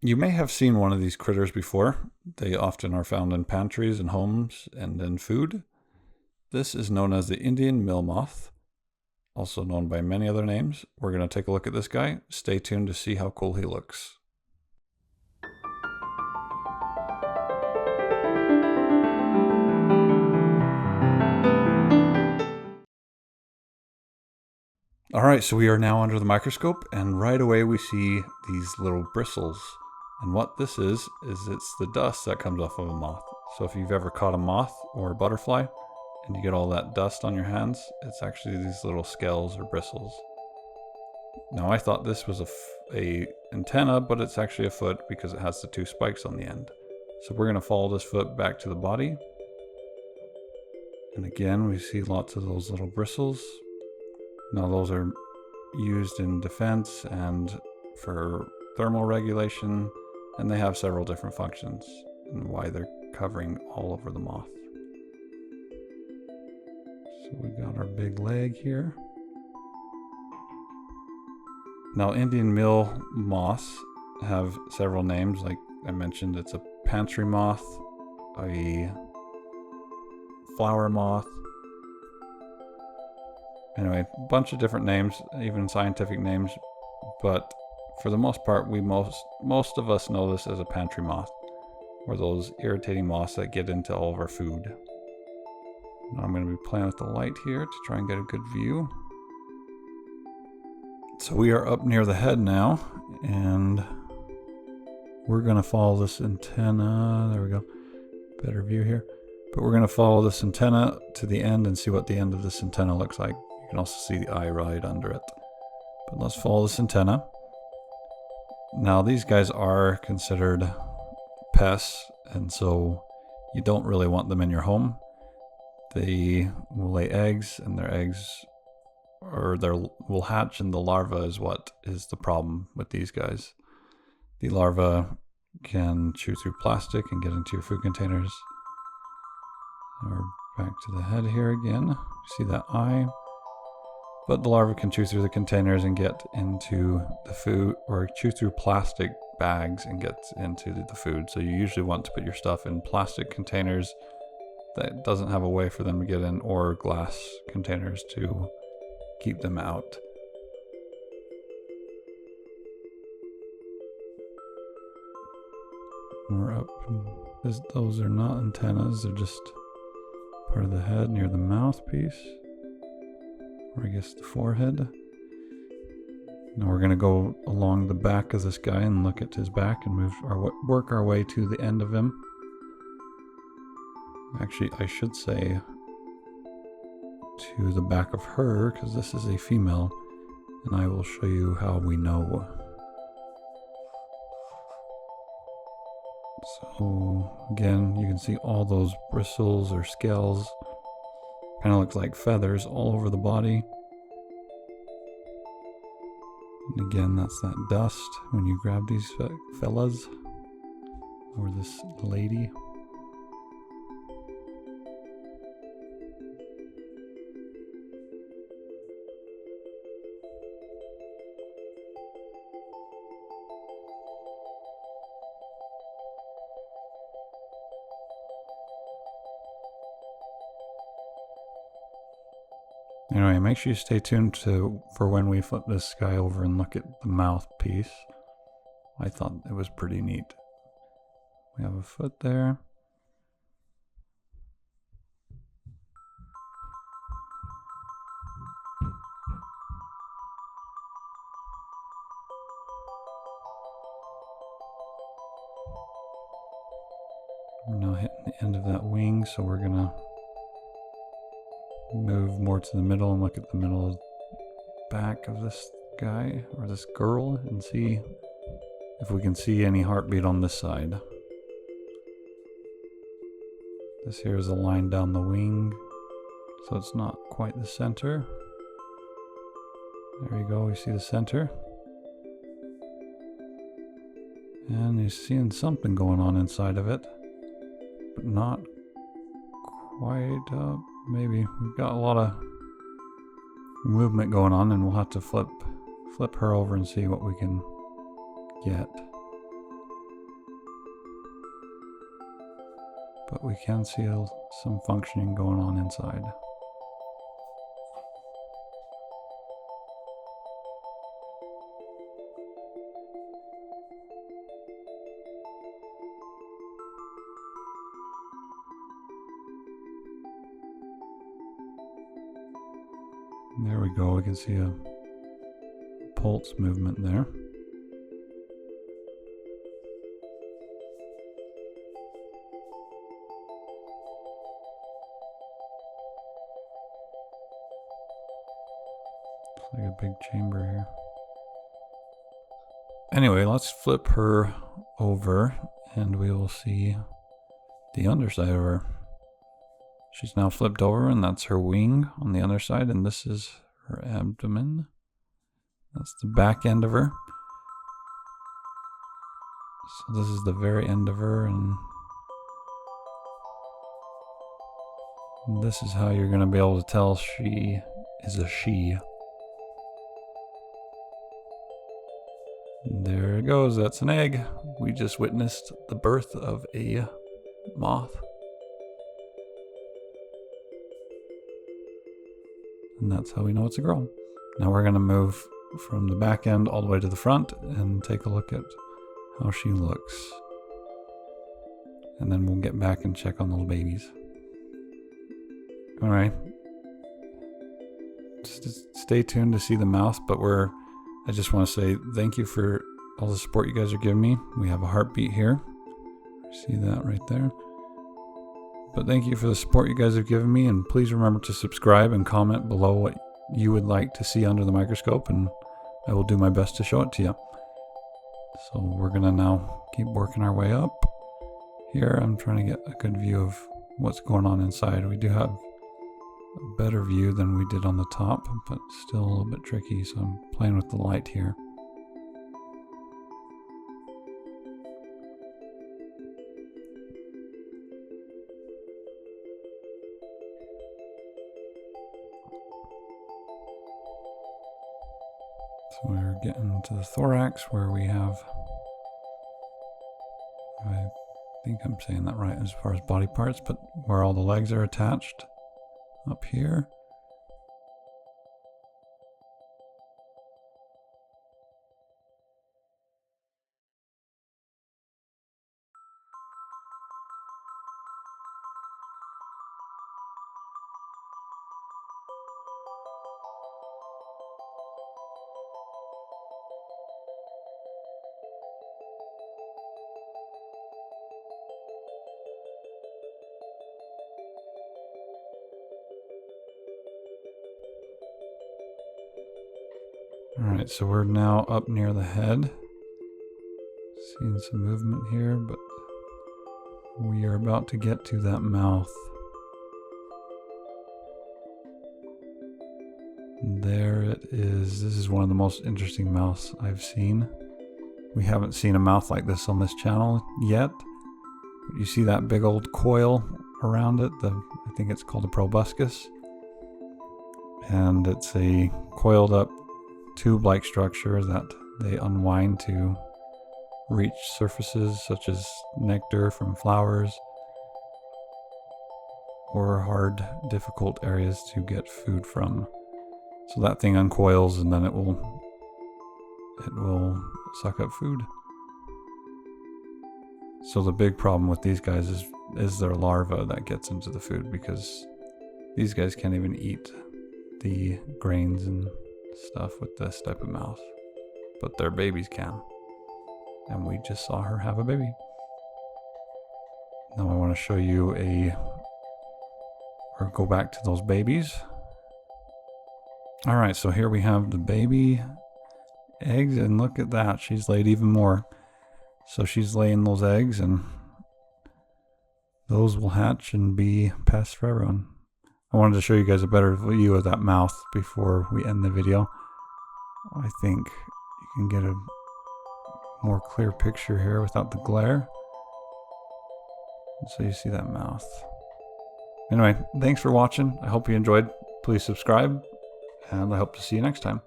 You may have seen one of these critters before. They often are found in pantries and homes and in food. This is known as the Indian mill moth, also known by many other names. We're going to take a look at this guy. Stay tuned to see how cool he looks. All right, so we are now under the microscope, and right away we see these little bristles. And what this is it's the dust that comes off of a moth. So if you've ever caught a moth or a butterfly and you get all that dust on your hands, it's actually these little scales or bristles. Now I thought this was a antenna, but it's actually a foot because it has the two spikes on the end. So we're gonna follow this foot back to the body. And again, we see lots of those little bristles. Now those are used in defense and for thermal regulation, and they have several different functions and why they're covering all over the moth. So we got our big leg here. Now Indian mill moths have several names, like I mentioned. It's a pantry moth, a flower moth. Anyway, a bunch of different names, even scientific names, but for the most part, most of us know this as a pantry moth, or those irritating moths that get into all of our food. Now I'm going to be playing with the light here to try and get a good view. So we are up near the head now, and we're going to follow this antenna. There we go. Better view here. But we're going to follow this antenna to the end and see what the end of this antenna looks like. You can also see the eye right under it. But let's follow this antenna. Now these guys are considered pests, and so you don't really want them in your home. They will lay eggs, and their eggs will hatch, and the larva is what is the problem with these guys. The larva can chew through plastic and get into your food containers. And we're back to the head here again. See that eye? But the larva can chew through the containers and get into the food, or chew through plastic bags and get into the food. So you usually want to put your stuff in plastic containers that doesn't have a way for them to get in, or glass containers to keep them out. We're up. Those are not antennas, they're just part of the head near the mouthpiece, or I guess the forehead. Now we're going to go along the back of this guy and look at his back and work our way to the end of him. Actually, I should say to the back of her, because this is a female, and I will show you how we know. So again, you can see all those bristles or scales. Kind of looks like feathers all over the body. And again, that's that dust when you grab these fellas, or this lady. Anyway, make sure you stay tuned for when we flip this guy over and look at the mouthpiece. I thought it was pretty neat. We have a foot there. We're now hitting the end of that wing, so we're gonna move more to the middle and look at the middle back of this guy or this girl and see if we can see any heartbeat on this side. This here is a line down the wing, so it's not quite the center. There you go, you see the center. And you're seeing something going on inside of it, but not quite. Maybe we've got a lot of movement going on, and we'll have to flip her over and see what we can get. but we can see some functioning going on inside. There we go, we can see a pulse movement there. It's like a big chamber here. Anyway, let's flip her over and we will see the underside of her. She's now flipped over, and that's her wing on the underside, and this is her abdomen. That's the back end of her. So this is the very end of her, and this is how you're going to be able to tell she is a she. There it goes, that's an egg. We just witnessed the birth of a moth. And that's how we know it's a girl. Now we're going to move from the back end all the way to the front and take a look at how she looks. And then we'll get back and check on those babies. Alright. Just stay tuned to see the mouth, but I just want to say thank you for all the support you guys are giving me. We have a heartbeat here. See that right there? But thank you for the support you guys have given me, and please remember to subscribe and comment below what you would like to see under the microscope, and I will do my best to show it to you. So we're gonna now keep working our way up. Here I'm trying to get a good view of what's going on inside. We do have a better view than we did on the top, but still a little bit tricky, so I'm playing with the light here. So we're getting to the thorax where we have, I think I'm saying that right as far as body parts, but where all the legs are attached up here. Alright, so we're now up near the head. Seeing some movement here, but we are about to get to that mouth. There it is. This is one of the most interesting mouths I've seen. We haven't seen a mouth like this on this channel yet. But you see that big old coil around it? I think it's called a proboscis. And it's a coiled up tube-like structure that they unwind to reach surfaces such as nectar from flowers or hard, difficult areas to get food from. So that thing uncoils and then it will suck up food. So the big problem with these guys is their larva that gets into the food, because these guys can't even eat the grains and stuff with this type of mouth, but their babies can. And we just saw her have a baby. Now I want to show you or go back to those babies. Alright, so here we have the baby eggs, and look at that, she's laid even more. So she's laying those eggs, and those will hatch and be pests for everyone. I wanted to show you guys a better view of that mouth before we end the video. I think you can get a more clear picture here without the glare. So you see that mouth. Anyway, thanks for watching. I hope you enjoyed. Please subscribe, and I hope to see you next time.